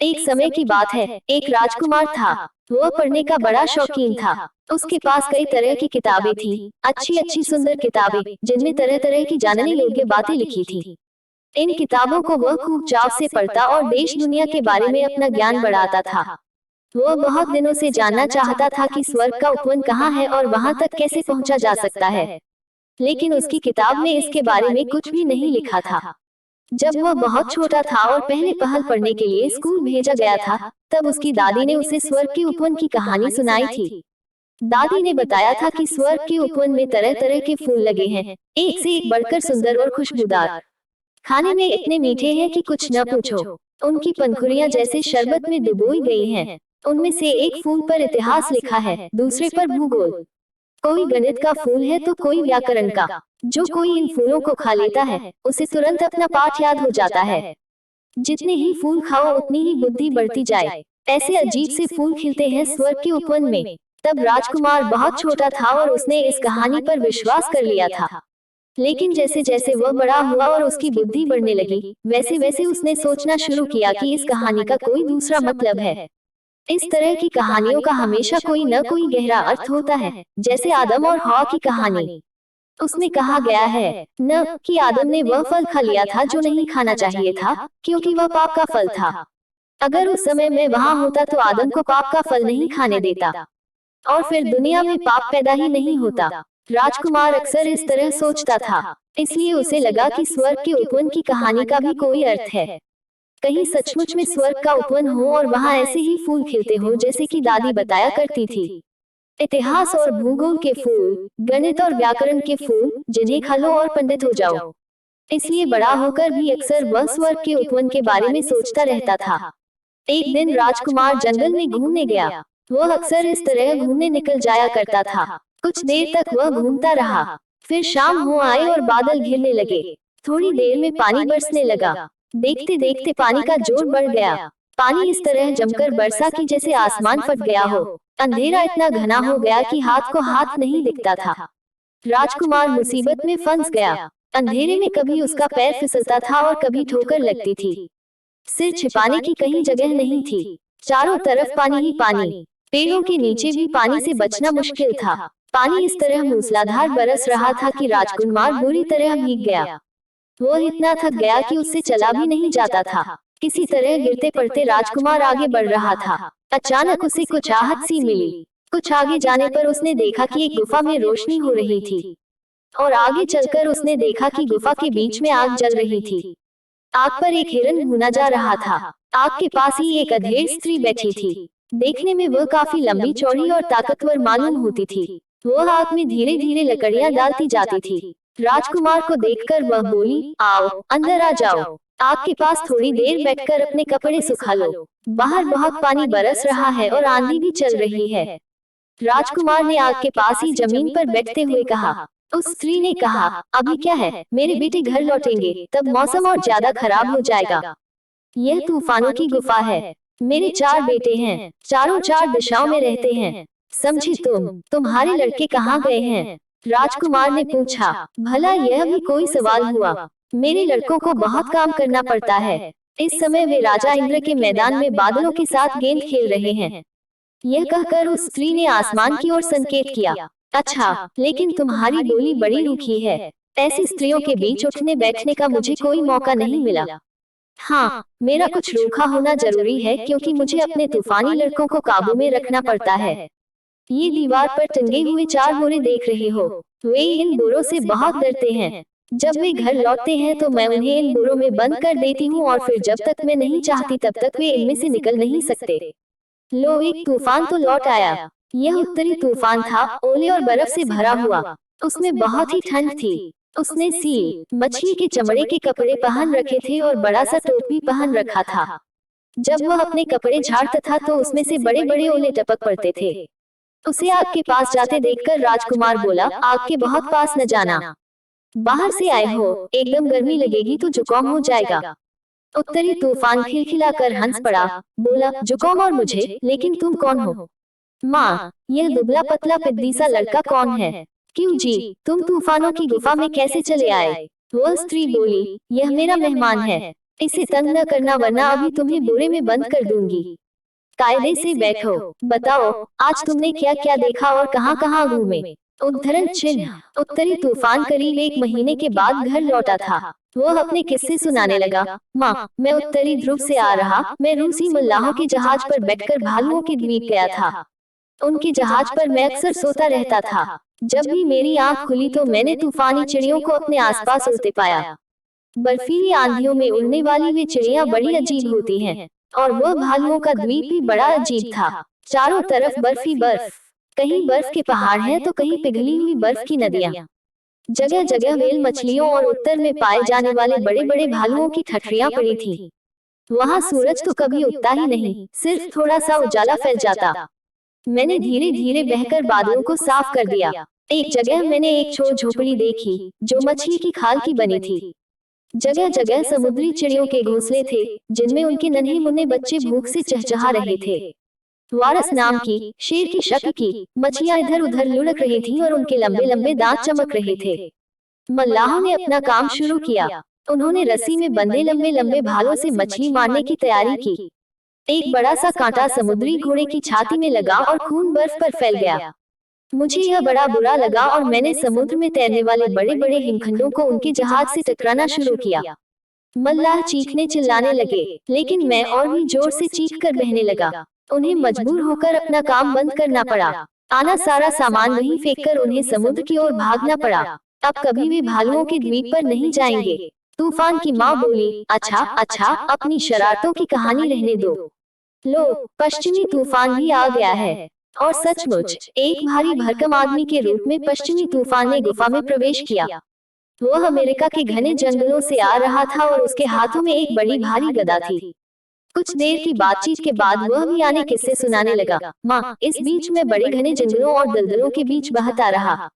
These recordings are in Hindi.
एक समय की बात है, एक राजकुमार था। वह पढ़ने का बड़ा शौकीन था। उसके पास कई तरह की किताबें थी, अच्छी अच्छी सुंदर किताबें, जिनमें तरह तरह की जानने योग्य बातें लिखी थी। इन किताबों को वह खूब चाव से पढ़ता और देश दुनिया के बारे में अपना ज्ञान बढ़ाता था। वह बहुत दिनों से जानना चाहता था कि स्वर्ग का उपवन कहाँ है और वहां तक कैसे पहुंचा जा सकता है। लेकिन उसकी किताब में इसके बारे में कुछ भी नहीं लिखा था। जब वह बहुत छोटा था और पहले पहल पढ़ने के लिए स्कूल भेजा गया था, तब उसकी दादी ने उसे स्वर्ग के उपवन की कहानी सुनाई थी। दादी ने बताया था कि स्वर्ग के उपवन में तरह तरह के फूल लगे हैं, एक से एक बढ़कर सुंदर और खुशबूदार। खाने में इतने मीठे हैं कि कुछ न पूछो। उनकी पंखुड़ियां जैसे शरबत में डुबोई गई हैं। उनमें से एक फूल पर इतिहास लिखा है, दूसरे पर भूगोल। कोई गणित का फूल है तो कोई व्याकरण का। जो कोई इन फूलों को खा लेता है, उसे तुरंत अपना पाठ याद हो जाता है। जितने ही फूल खाओ उतनी ही बुद्धि बढ़ती जाए। ऐसे अजीब से फूल खिलते हैं स्वर्ग के उपवन में। तब राजकुमार बहुत छोटा था और उसने इस कहानी पर विश्वास कर लिया था। लेकिन जैसे जैसे वह बड़ा हुआ और उसकी बुद्धि बढ़ने लगी, वैसे वैसे उसने सोचना शुरू किया कि इस कहानी का कोई दूसरा मतलब है। इस तरह की कहानियों का हमेशा कोई न कोई गहरा अर्थ होता है, जैसे आदम और हवा की कहानी। उसमें कहा गया है न कि आदम ने वह फल खा लिया था जो नहीं खाना चाहिए था, क्योंकि वह पाप का फल था। अगर उस समय मैं वहां होता तो आदम को पाप का फल नहीं खाने देता, और फिर दुनिया में पाप पैदा ही नहीं होता। राजकुमार अक्सर इस तरह सोचता था, इसलिए उसे लगा कि स्वर्ग के उपवन की कहानी का भी कोई अर्थ है। कहीं सचमुच में स्वर्ग का उपवन हो और वहां ऐसे ही फूल खिलते हो जैसे कि दादी बताया करती थी। इतिहास और भूगोल के फूल, गणित और व्याकरण के फूल, जिन्हें खा लो और पंडित हो जाओ। इसलिए बड़ा होकर भी अक्सर वह स्वर्ग के उपवन के बारे में सोचता रहता था। एक दिन राजकुमार जंगल में घूमने गया। वह अक्सर इस तरह घूमने निकल जाया करता था। कुछ देर तक वह घूमता रहा। फिर शाम हो आई और बादल घिरने लगे। थोड़ी देर में पानी बरसने लगा। देखते देखते पानी का जोर बढ़ गया। पानी इस तरह जमकर बरसा कि जैसे आसमान फट गया हो। अंधेरा इतना घना हो गया कि हाथ को हाथ नहीं दिखता था। राजकुमार मुसीबत में फंस गया। अंधेरे में कभी उसका पैर फिसलता था और कभी ठोकर लगती थी। सिर छिपाने की कहीं जगह नहीं थी। चारों तरफ पानी ही पानी। पेड़ों के नीचे भी पानी से बचना मुश्किल था। पानी इस तरह मूसलाधार बरस रहा था कि राजकुमार बुरी तरह भीग गया। वह इतना थक गया कि उससे चला भी नहीं जाता था। किसी तरह गिरते पड़ते राजकुमार आगे बढ़ रहा था। अचानक उसे कुछ आहट सी मिली। कुछ आगे जाने पर उसने देखा कि एक गुफा में रोशनी हो रही थी, और आगे चलकर उसने देखा कि गुफा के बीच में आग जल रही थी। आग पर एक हिरन भूना जा रहा था। आग के पास ही एक अधेड़ स्त्री बैठी थी। देखने में वह काफी लंबी चौड़ी और ताकतवर मालूम होती थी। वह आग में धीरे धीरे लकड़ियां डालती जाती थी। राजकुमार को देखकर वह बोली, आओ अंदर आ जाओ। आग के पास थोड़ी देर बैठकर अपने कपड़े सुखा लो। बाहर बहुत पानी बरस रहा है और आंधी भी चल रही है। राजकुमार ने आग के पास ही जमीन पर बैठते हुए कहा। उस स्त्री ने कहा, अभी क्या है, मेरे बेटे घर लौटेंगे, तब मौसम और ज्यादा खराब हो जाएगा। यह तूफानों की गुफा है। मेरे 4 बेटे हैं, चारों 4 दिशाओं में रहते हैं। समझी तुम्हारे लड़के कहाँ गए हैं? राजकुमार ने पूछा। भला यह भी कोई सवाल हुआ? मेरे लड़कों को बहुत काम करना पड़ता है। इस समय वे राजा इंद्र के मैदान में बादलों के साथ गेंद खेल रहे हैं। यह कहकर उस स्त्री ने आसमान की ओर संकेत किया। अच्छा, लेकिन तुम्हारी बोली बड़ी रूखी है। ऐसी स्त्रियों के बीच उठने बैठने का मुझे कोई मौका नहीं मिला। हाँ, मेरा कुछ रूखा होना जरूरी है क्योंकि मुझे अपने तूफानी लड़कों को काबू में रखना पड़ता है। ये दीवार पर टंगे हुए 4 बुरे देख रहे हो। वे इन बुरों से बहुत डरते हैं। जब वे घर लौटते हैं तो मैं उन्हें इन बुरों में बंद कर देती हूँ और फिर जब तक मैं नहीं चाहती तब तक वे इनमें से निकल नहीं सकते। लो, एक तूफान तो लौट आया। यह उत्तरी तूफान था, ओले और बर्फ से भरा हुआ। उसमें बहुत ही ठंड थी। उसने सील, मछली के चमड़े के कपड़े पहन रखे थे और बड़ा सा टोपी पहन रखा था। जब वह अपने कपड़े झाड़ता था तो उसमें से बड़े बड़े ओले टपक पड़ते थे। उसे आग के पास जाते देखकर राजकुमार बोला, आग के बहुत पास न जाना। बाहर से आए हो, एकदम गर्मी लगेगी तो जुकाम हो जाएगा। उत्तरी तूफान खिलखिलाकर हंस पड़ा, बोला, जुकाम और मुझे, लेकिन तुम कौन हो? माँ, यह दुबला पतला पिद्दी सा लड़का कौन है? क्यों जी, तुम तूफानों की गुफा में कैसे चले आए? वह स्त्री बोली, यह मेरा मेहमान है। इसे तंग न करना वरना अभी तुम्हें बोरे में बंद कर दूंगी। कायदे से बैठो। बताओ, आज तुमने क्या क्या देखा और कहाँ कहाँ घूमे? उद्धरण चिन्ह। उत्तरी तूफान करीब 1 महीने के बाद घर लौटा था। वह अपने किस्से सुनाने लगा। माँ, मैं उत्तरी ध्रुव से आ रहा, मैं रूसी मल्लाहों के जहाज पर बैठकर भालुओं के द्वीप गया था। उनके जहाज पर मैं अक्सर सोता रहता था। जब भी मेरी आंख खुली तो मैंने तूफानी चिड़ियों को अपने आसपास उड़ते पाया। बर्फीली आंधियों में उड़ने वाली वे चिड़िया बड़ी अजीब होती हैं। और वह भालुओं का द्वीप भी बड़ा अजीब था। चारों तरफ बर्फ ही बर्फ। कहीं बर्फ के पहाड़ हैं तो कहीं पिघली हुई बर्फ की नदियां। जगह जगह व्हेल मछलियों और उत्तर में पाए जाने वाले बड़े बड़े भालुओं की ठठरियां पड़ी थी। वहां सूरज तो कभी उगता ही नहीं, सिर्फ थोड़ा सा उजाला फैल जाता। मैंने धीरे धीरे बहकर बादलों को साफ कर दिया। एक जगह मैंने एक छोर झोपड़ी देखी, जो मछली की खाल की बनी थी। जगह जगह समुद्री चिड़ियों के घोंसले थे, जिनमें उनके नन्हे मुन्ने बच्चे भूख से चहचहा रहे थे। वारस नाम की, शेर की शक्ल की मछलियां इधर उधर लुढ़क रही थीं और उनके लंबे लंबे दांत चमक रहे थे। मल्लाहों ने अपना काम शुरू किया। उन्होंने रस्सी में बंधे लंबे लंबे भालों से मछली मारने की तैयारी की। एक बड़ा सा कांटा समुद्री घोड़े की छाती में लगा और खून बर्फ पर फैल गया। मुझे यह बड़ा बुरा लगा और मैंने समुद्र में तैरने वाले बड़े बड़े हिमखंडों को उनके जहाज से टकराना शुरू किया। मल्लाह चीखने चिल्लाने लगे, लेकिन मैं और भी जोर से चीख कर बहने लगा। उन्हें मजबूर होकर अपना काम बंद करना पड़ा। आना सारा सामान वहीं फेंककर उन्हें समुद्र की ओर भागना पड़ा। अब कभी भी भालुओं के द्वीप पर नहीं जाएंगे। तूफान की माँ बोली, अच्छा अच्छा, अपनी शरारतों की कहानी रहने दो। लो, पश्चिमी तूफान भी आ गया है। और सचमुच एक भारी भरकम आदमी के रूप में पश्चिमी तूफान ने गुफा में प्रवेश किया। वह अमेरिका के घने जंगलों से आ रहा था और उसके हाथों में एक बड़ी भारी गदा थी। कुछ देर की बातचीत के बाद वह भी आने किस्से सुनाने लगा। माँ, इस बीच में बड़े घने जंगलों और दलदलों के बीच बहता रहा।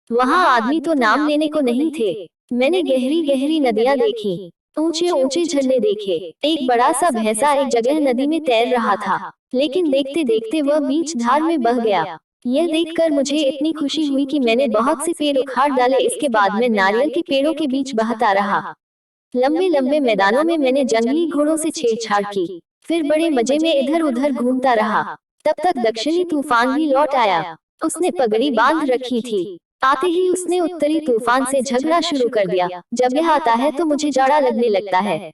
वहाँ आदमी तो नाम लेने को नहीं थे। मैंने गहरी गहरी नदियाँ देखी, ऊंचे ऊंचे झरने देखे। एक बड़ा सा भैंसा एक जगह नदी में तैर रहा था, लेकिन देखते देखते वह बीच धार में बह गया। यह देखकर मुझे इतनी खुशी हुई कि मैंने बहुत से पेड़ उखाड़ डाले। इसके बाद मैं नारियल के पेड़ों के बीच बहता रहा। लंबे लंबे मैदानों में मैंने जंगली घोड़ों से छेड़छाड़ की, फिर बड़े मजे में इधर उधर घूमता रहा। तब तक दक्षिणी तूफान भी लौट आया। उसने पगड़ी बांध रखी थी। आते ही उसने उत्तरी तूफान से झगड़ा शुरू कर दिया। जब यह आता है तो मुझे जाड़ा लगने लगता है।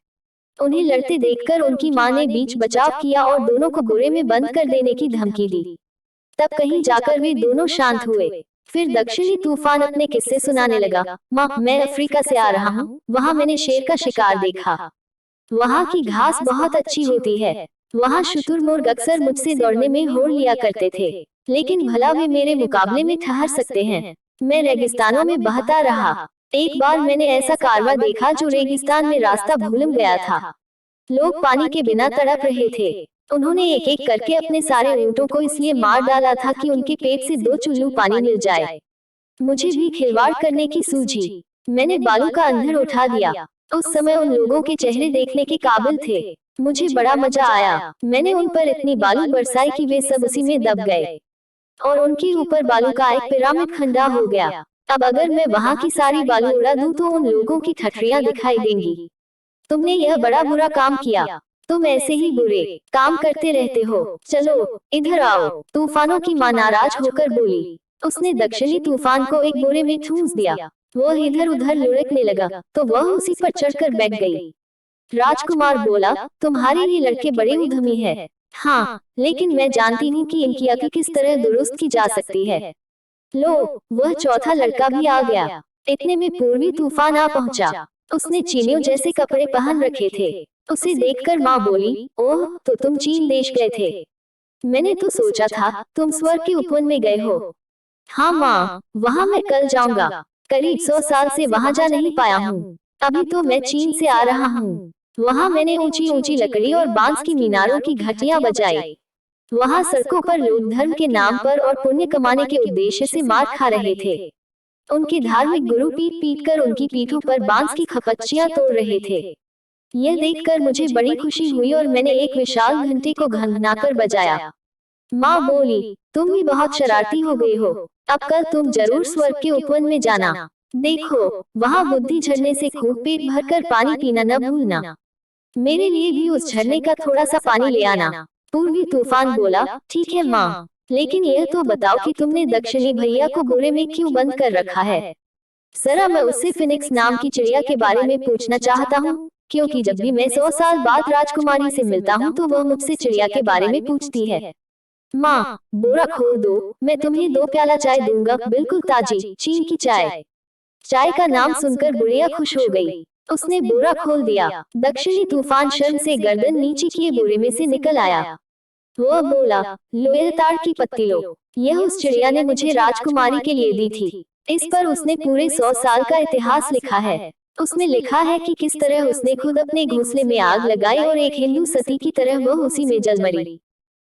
उन्हें लड़ते देखकर उनकी माँ ने बीच बचाव किया और दोनों को बोरे में बंद कर देने की धमकी दी। तब कहीं जाकर वे दोनों शांत हुए। फिर दक्षिणी तूफान अपने किस्से सुनाने लगा। माँ, मैं अफ्रीका से आ रहा हूँ। वहाँ मैंने शेर का शिकार देखा। वहाँ की घास बहुत अच्छी होती है। वहाँ शुतुरमुर्ग अक्सर मुझसे दौड़ने में होड़ लिया करते थे, लेकिन भला वे मेरे मुकाबले में ठहर सकते हैं? मैं रेगिस्तानों में बहता रहा। एक बार मैंने ऐसा कारवां देखा जो रेगिस्तान में रास्ता भूल गया था। लोग पानी के बिना तड़प रहे थे। उन्होंने एक एक करके अपने सारे ऊँटों को इसलिए मार डाला था कि उनके पेट से 2 चुल्लू पानी मिल जाए। मुझे भी खिलवाड़ करने की सूझी। मैंने बालू का अंधड़ उठा दिया। उस समय उन लोगों के चेहरे देखने के काबिल थे। मुझे बड़ा मजा आया। मैंने उन पर इतनी बालू बरसाई कि वे सब उसी में दब गए और उनके ऊपर बालू का एक पिरामिड खंडा हो गया। अब अगर मैं वहाँ की सारी बालू उड़ा दूं तो उन लोगों की ठठरियां दिखाई देंगी। तुमने यह बड़ा बुरा काम किया। तुम ऐसे ही बुरे काम करते रहते हो। चलो इधर आओ। तूफानों की माँ नाराज होकर बोली। उसने दक्षिणी तूफान को एक बोरे में ठूंस दिया। वह इधर उधर लुढ़कने लगा तो वह उसी पर चढ़कर बैठ गई। राजकुमार बोला, तुम्हारे ये लड़के बड़े उद्यमी है। हाँ, लेकिन मैं जानती हूँ कि इनकी अक्ल किस तरह दुरुस्त की जा सकती है। लो, वह चौथा लड़का भी आ गया। इतने में पूर्वी तूफान आ पहुंचा। उसने चीनियों जैसे कपड़े पहन रखे थे। उसे देखकर माँ बोली, ओह, तो तुम चीन देश गए थे। मैंने तो सोचा था तुम स्वर्ग के उपवन में गए हो। हाँ माँ, वहाँ मैं कल जाऊंगा। करीब 100 साल से वहाँ जा नहीं पाया हूँ। अभी तो मैं चीन से आ रहा हूँ। वहाँ मैंने ऊंची ऊंची लकड़ी और बांस की मीनारों की घंटियां बजाई। वहाँ सड़कों पर लोग धर्म के नाम पर और पुण्य कमाने के उद्देश्य से मार खा रहे थे। उनके धार्मिक गुरु पीट पीट कर उनकी पीठों पर बांस की खपच्चियां तोड़ रहे थे। यह देखकर मुझे बड़ी खुशी हुई और मैंने एक विशाल घंटी को घनघनाकर बजाया। माँ बोली, तुम भी बहुत शरारती हो गई हो। अब कल तुम जरूर स्वर्ग के उपवन में जाना। देखो, वहाँ बुद्धि झरने से खूब पेट भरकर पानी पीना न भूलना। मेरे लिए भी उस झरने का थोड़ा सा पानी ले आना। पूर्वी तूफान बोला, ठीक है माँ, लेकिन यह तो बताओ कि तुमने दक्षिणी भैया को बोरे में क्यों बंद कर रखा है। जरा मैं उससे फिनिक्स नाम की चिड़िया के बारे में पूछना चाहता हूँ, क्योंकि जब भी मैं 100 साल बाद राजकुमारी से मिलता हूँ तो वह मुझसे चिड़िया के बारे में पूछती है। माँ, बोरा खोल दो, मैं तुम्हें 2 प्याला चाय दूंगा, बिल्कुल ताजी चीन की चाय। चाय का नाम सुनकर बुढ़िया खुश हो गई। उसने बोरा खोल दिया। दक्षिणी तूफान शर्म से गर्दन नीचे किए बोरे में से निकल आया। वह बोला, लो यह ताड़ की पत्ती लो, यह उस चिड़िया ने मुझे राजकुमारी के लिए दी थी। इस पर उसने पूरे 100 साल का इतिहास लिखा है। उसमें लिखा है कि किस तरह उसने खुद अपने घोंसले में आग लगाई और एक हिंदू सती की तरह वह उसी में जल मरी।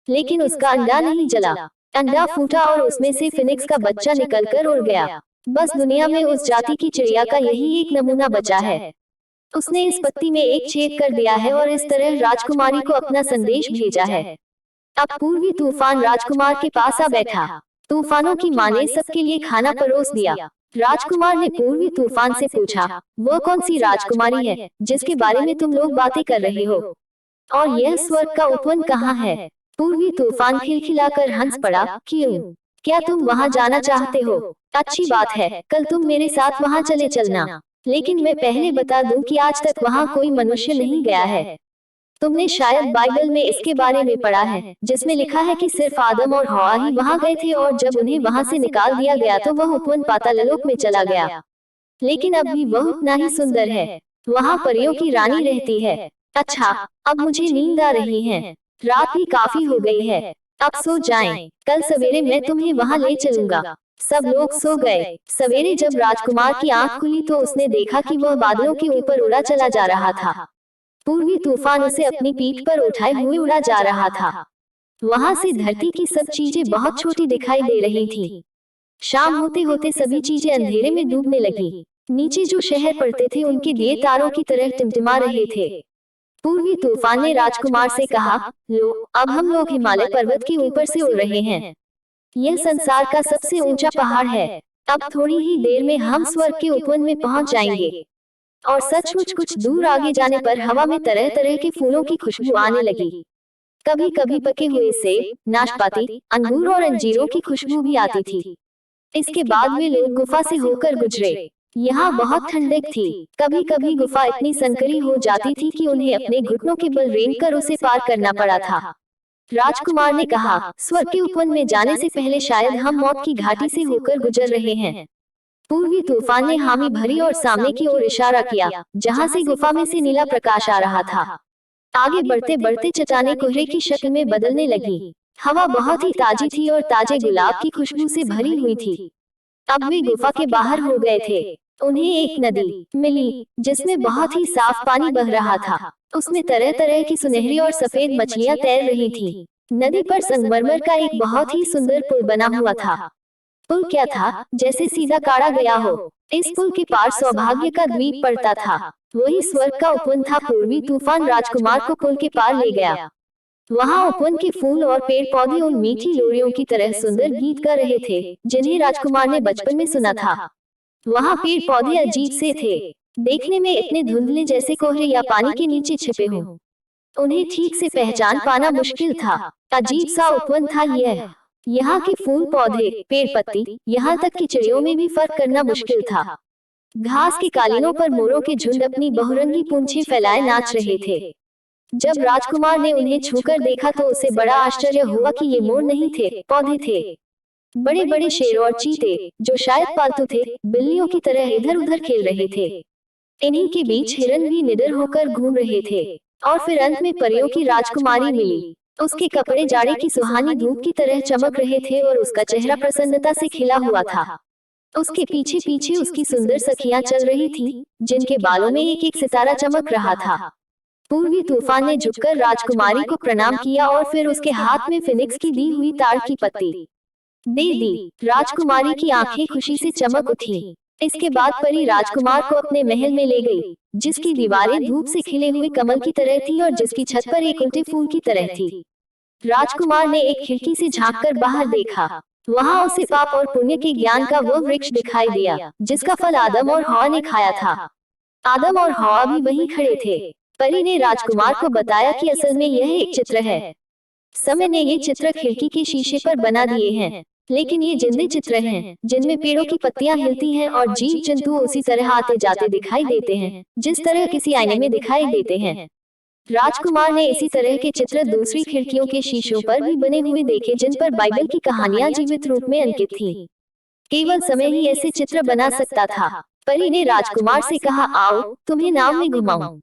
लेकिन उसका अंडा नहीं जला। अंडा फूटा और उसमें से फिनिक्स का बच्चा निकलकर उड़ गया। बस दुनिया में उस जाति की चिड़िया का यही एक नमूना बचा है। उसने इस पत्ती में एक छेद कर दिया है और इस तरह राजकुमारी को अपना संदेश भेजा है। अब पूर्वी तूफान राजकुमार के पास आ बैठा। तूफानों की माँ ने सबके लिए खाना परोस दिया। राजकुमार ने पूर्वी तूफान से पूछा, वह कौन सी राजकुमारी है जिसके बारे में तुम लोग बातें कर रहे हो, और यह स्वर्ग का उपवन कहाँ है। पूर्वी तूफान खिलखिलाकर हंस पड़ा, क्यों, क्या तुम वहाँ जाना चाहते हो। अच्छी बात है, कल तुम मेरे साथ वहाँ चले चलना। लेकिन मैं पहले बता दूं कि आज तक वहाँ कोई मनुष्य नहीं गया है। तुमने शायद बाइबल में इसके बारे में पढ़ा है, जिसमें लिखा है कि सिर्फ आदम और हवा ही वहाँ गए थे और जब उन्हें वहाँ से निकाल दिया गया तो वह उपवन पाताललोक में चला गया। लेकिन अब भी वह उतना ही सुंदर है। वहाँ परियों की रानी रहती है। अच्छा, अब मुझे नींद आ रही है। रात भी काफी हो गई है। अब सो जाएं। कल सवेरे मैं तुम्हें वहाँ ले चलूंगा। सब लोग सो गए। सवेरे जब राजकुमार की आंख खुली तो उसने देखा कि वह बादलों के ऊपर उड़ा चला जा रहा था। पूर्वी तूफान उसे अपनी पीठ पर उठाए हुए उड़ा जा रहा था। वहाँ से धरती की सब चीजें बहुत छोटी दिखाई दे रही थी। शाम होते होते सभी चीजें अंधेरे में डूबने लगी। नीचे जो शहर पड़ते थे उनके दिए तारों की तरह टिमटिमा रहे थे। पूर्वी तूफान ने राजकुमार से कहा, लो, अब हम लोग हिमालय पर्वत के ऊपर से उड़ रहे हैं। यह संसार का सबसे ऊंचा पहाड़ है। अब थोड़ी ही देर में हम स्वर्ग के उपवन में पहुंच जाएंगे। और सचमुच कुछ दूर आगे जाने पर हवा में तरह तरह के फूलों की खुशबू आने लगी। कभी कभी पके हुए सेब, नाशपाती, अंगूर और अंजीरों की खुशबू भी आती थी। इसके बाद वे लोग गुफा से होकर गुजरे। यहाँ बहुत ठंडक थी। कभी कभी गुफा इतनी संकरी हो जाती थी कि उन्हें अपने घुटनों के बल रेंगकर उसे पार करना पड़ा था। राजकुमार ने कहा, स्वर्ग के उपवन में जाने से पहले शायद हम मौत की घाटी से होकर गुजर रहे हैं। पूर्वी तूफान ने हामी भरी और सामने की ओर इशारा किया, जहाँ से गुफा में से नीला प्रकाश आ रहा था। आगे बढ़ते बढ़ते चट्टानें कोहरे की शक्ल में बदलने लगी। हवा बहुत ही ताजी थी और ताजे गुलाब की खुशबू से भरी हुई थी। अब वे गुफा के बाहर हो गए थे। उन्हें एक नदी मिली, जिसमें बहुत ही साफ पानी बह रहा था। उसमें तरह तरह की सुनहरी और सफेद मछलियां तैर रही थीं। नदी पर संगमरमर का एक बहुत ही सुंदर पुल बना हुआ था। पुल क्या था, जैसे सीधा काढ़ा गया हो। इस पुल के पार सौभाग्य का द्वीप पड़ता था। वही स्वर्ग का उपवन था। पूर्वी तूफान राजकुमार को पुल के पार ले गया। वहाँ उपवन के फूल और पेड़ पौधे उन मीठी लोरियों की तरह सुंदर गीत गा रहे थे, जिन्हें राजकुमार ने बचपन में सुना था। वहाँ पेड़ पौधे अजीब से थे, देखने में इतने धुंधले जैसे कोहरे या पानी के नीचे छिपे हों। उन्हें ठीक से पहचान पाना मुश्किल था। अजीब सा उपवन था यह। यहाँ के फूल पौधे, पेड़ पत्ती, यहाँ तक कि चिड़ियों में भी फर्क करना मुश्किल था। घास के कालीनों पर मोरों के झुंड अपनी बहुरंगी पूंछें फैलाए नाच रहे थे। जब राजकुमार ने उन्हें छूकर देखा तो उसे बड़ा आश्चर्य हुआ कि ये मोर नहीं थे, पौधे थे। बड़े बड़े शेर और चीते, जो शायद पालतू थे, बिल्लियों की तरह इधर उधर खेल रहे थे। इन्हीं के बीच हिरन भी निडर होकर घूम रहे थे। और फिर अंत में परियों की राजकुमारी मिली। उसके कपड़े जाड़े की सुहानी धूप की तरह चमक रहे थे और उसका चेहरा प्रसन्नता से खिला हुआ था। उसके पीछे पीछे उसकी सुंदर सखियां चल रही थीं, जिनके बालों में एक एक सितारा चमक रहा था। पूर्वी तूफान ने झुककर राजकुमारी को प्रणाम किया और फिर उसके हाथ में फिनिक्स की दी हुई ताड़ की पत्ती दे दी। राजकुमारी की आंखें खुशी से चमक उठी। इसके बाद परी राजकुमार को अपने महल में ले गई, जिसकी दीवारें धूप से खिले हुए कमल की तरह थी और जिसकी छत पर एक उल्टे फूल की तरह थी। राजकुमार ने एक खिड़की से झांककर बाहर देखा। वहाँ उसे पाप और पुण्य के ज्ञान का वो वृक्ष दिखाई दिया, जिसका फल आदम और हवा ने खाया था। आदम और हवा भी वहीं खड़े थे। परी ने राजकुमार को बताया कि असल में यह एक चित्र है। समय ने ये चित्र खिड़की के शीशे पर बना दिए हैं, लेकिन ये जिंदे चित्र हैं, जिनमें पेड़ों की पत्तियां हिलती हैं और जीव जंतु उसी तरह आते जाते दिखाई देते हैं, जिस तरह किसी आईने में दिखाई देते हैं। राजकुमार ने इसी तरह के चित्र दूसरी खिड़कियों के शीशों पर भी बने हुए देखे, जिन पर बाइबल की कहानियां जीवित रूप में अंकित थीं। केवल समय ही ऐसे चित्र बना सकता था। परी ने राजकुमार से कहा, आओ तुम्हें नाव में घुमाऊं।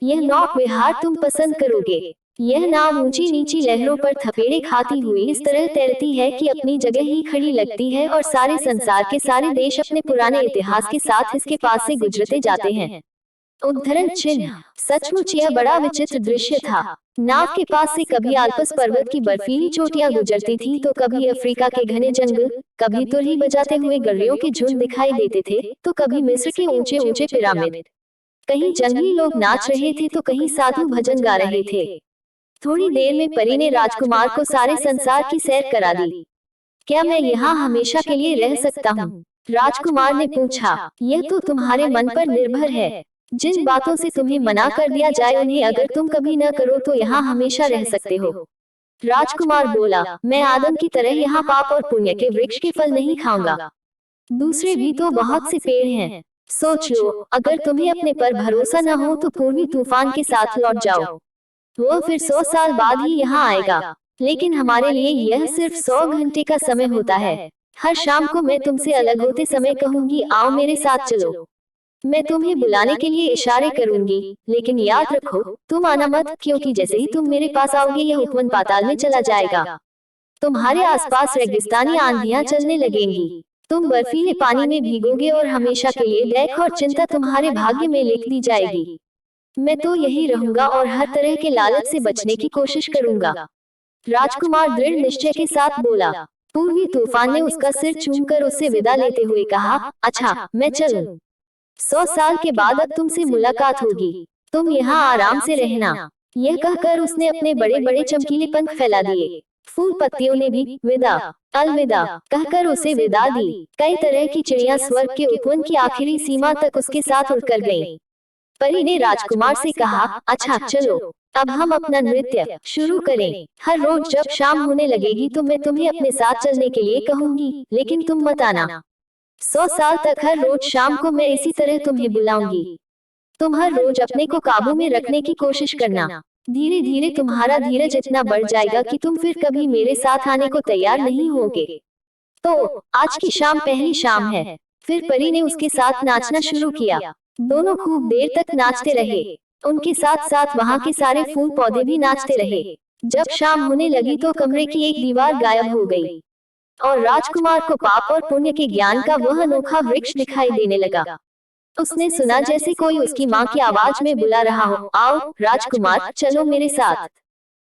यह नौक विहार तुम पसंद करोगे। यह नाव ऊंची नीची लहरों पर थपेड़े खाती हुई इस तरह तैरती है कि अपनी जगह ही खड़ी लगती है और सारे संसार के सारे देश अपने पुराने इतिहास के साथ इसके पास से गुजरते जाते हैं। उद्धरण चिन्ह। सचमुच यह बड़ा विचित्र दृश्य था। नाव के पास से कभी आल्प्स पर्वत की बर्फीली चोटियां गुजरती थीं, तो कभी अफ्रीका के घने जंगल, कभी तुरही बजाते हुए गर्रियों के झुंड दिखाई देते थे, तो कभी मिस्र के ऊंचे ऊंचे पिरामिड। कहीं जंगली लोग नाच रहे थे तो कहीं साधु भजन गा रहे थे। थोड़ी देर में परी ने राजकुमार को सारे संसार की सैर करा दी। क्या मैं यहाँ हमेशा के लिए रह सकता हूँ? राजकुमार ने पूछा। यह तो तुम्हारे मन पर निर्भर है। जिन बातों से तुम्हें मना कर दिया जाए उन्हें अगर तुम कभी न करो तो यहाँ हमेशा रह सकते हो। राजकुमार बोला, मैं आदम की तरह यहाँ पाप और पुण्य के वृक्ष के फल नहीं खाऊंगा। दूसरे भी तो बहुत से पेड़ हैं। सोच लो, अगर तुम्हें अपने पर भरोसा न हो तो पूर्वी तूफान के साथ लौट जाओ। वो फिर 100 साल बाद ही यहाँ आएगा, लेकिन हमारे लिए यह सिर्फ 100 घंटे का समय होता है। हर शाम को मैं तुमसे अलग होते समय कहूंगी, आओ मेरे साथ चलो। मैं तुम्हें बुलाने के लिए इशारे करूंगी, लेकिन याद रखो तुम आना मत, क्योंकि जैसे ही तुम मेरे पास आओगे यह उपवन पाताल में चला जाएगा। तुम्हारे आसपास रेगिस्तानी आंधियां चलने लगेंगी। तुम बर्फीले पानी में भीगोगे और हमेशा के लिए दुख और चिंता तुम्हारे भाग्य में लिख दी जाएगी। मैं तो यही रहूंगा और हर तरह के लालच से बचने की कोशिश करूंगा। राजकुमार दृढ़ निश्चय के साथ बोला। पूर्वी तूफान ने उसका सिर चूमकर उससे विदा लेते हुए कहा, अच्छा मैं चलूं। 100 साल के बाद अब तुमसे मुलाकात होगी। तुम यहाँ आराम से रहना। यह कहकर उसने अपने बड़े बड़े चमकीले पंख फैला दिए। फूल पत्तियों ने भी विदा अलविदा कहकर उसे विदा दी। कई तरह की चिड़िया स्वर्ग के उपवन की आखिरी सीमा तक उसके साथ उड़कर गईं। परी ने राजकुमार से कहा, अच्छा चलो, अब हम अपना नृत्य शुरू करें। हर रोज जब शाम होने लगेगी तो मैं तुम्हें अपने साथ चलने के लिए कहूंगी, लेकिन तुम मत आना। 100 साल तक हर रोज शाम को मैं इसी तरह तुम्हें बुलाऊंगी। तुम हर रोज अपने को काबू में रखने की कोशिश करना। धीरे धीरे तुम्हारा धीरज इतना बढ़ जाएगा कि तुम फिर कभी मेरे साथ आने को तैयार नहीं होगे। तो आज की शाम पहली शाम है। फिर परी ने उसके साथ नाचना शुरू किया। दोनों खूब देर तक नाचते रहे। उनके साथ साथ वहाँ के सारे फूल पौधे भी नाचते रहे। जब शाम होने लगी तो कमरे की एक दीवार गायब हो गई और राजकुमार को पाप और पुण्य के ज्ञान का वह अनोखा वृक्ष दिखाई देने लगा। उसने सुना जैसे कोई उसकी माँ की आवाज में बुला रहा हो, आओ राजकुमार चलो मेरे साथ,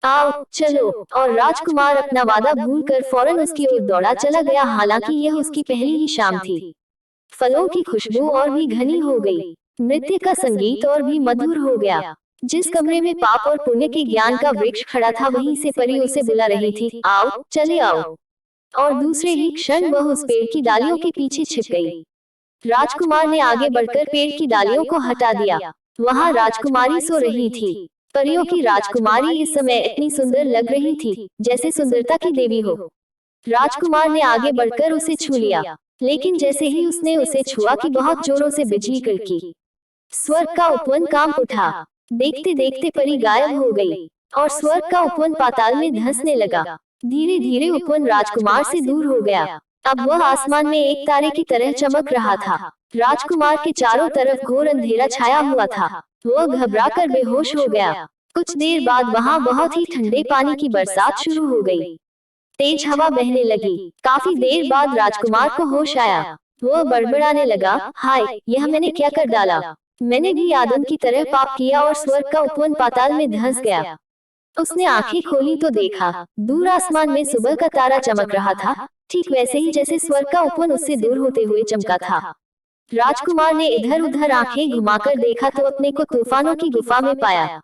आओ चलो। और राजकुमार अपना वादा भूलकर फौरन उसकी ओर दौड़ा चला गया। हालांकि यह उसकी पहली ही शाम थी। फलों की खुशबू और भी घनी हो गई। नृत्य का संगीत और भी मधुर हो गया। जिस कमरे में पाप और पुण्य के ज्ञान का वृक्ष खड़ा था वहीं से परी उसे बुला रही थी, आओ चले आओ। और दूसरे ही क्षण वह उस पेड़ की डालियों के पीछे छिप गई। राजकुमार ने आगे बढ़कर पेड़ की डालियों को हटा दिया। वहाँ राजकुमारी सो रही थी। परियों की राजकुमारी इस समय इतनी सुंदर लग रही थी जैसे सुंदरता की देवी हो। राजकुमार ने आगे बढ़कर उसे छू लिया, लेकिन जैसे ही उसने उसे छुआ कि बहुत जोरों से बिजली कड़की। स्वर्ग का उपवन कांप उठा। देखते देखते परी गायब हो गई और स्वर्ग का उपवन पाताल में धंसने लगा। धीरे धीरे उपवन राजकुमार से दूर हो गया। अब वह आसमान में एक तारे की तरह चमक रहा था। राजकुमार के चारों तरफ घोर अंधेरा छाया हुआ था। वह घबराकर बेहोश हो गया। कुछ देर बाद वहाँ बहुत ही ठंडे पानी की बरसात शुरू हो गई। तेज हवा बहने लगी। काफी देर बाद राजकुमार को होश आया। वह बड़बड़ाने लगा, हाय यह मैंने क्या कर डाला। मैंने भी आदम की तरह पाप किया और स्वर्ग का उपवन पाताल में धंस गया। उसने आंखें खोली तो देखा दूर आसमान में सुबह का तारा चमक रहा था, ठीक वैसे ही जैसे स्वर्ग का उपवन उससे दूर होते हुए चमका था। राजकुमार ने इधर उधर आंखें घुमाकर देखा तो अपने को तूफानों की गुफा में पाया।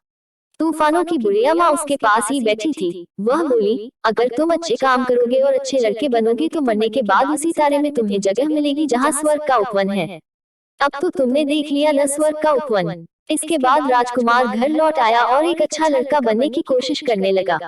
तूफानों की बुढ़िया माँ उसके पास ही बैठी थी। वह बोली, अगर तुम अच्छे काम करोगे और अच्छे लड़के बनोगे तो मरने के बाद उसी तारे में तुम्हें जगह मिलेगी जहाँ स्वर्ग का उपवन है। अब तो तुमने देख लिया न स्वर्ग का उपवन, इसके बाद राजकुमार घर लौट आया और एक अच्छा लड़का बनने की कोशिश करने लगा।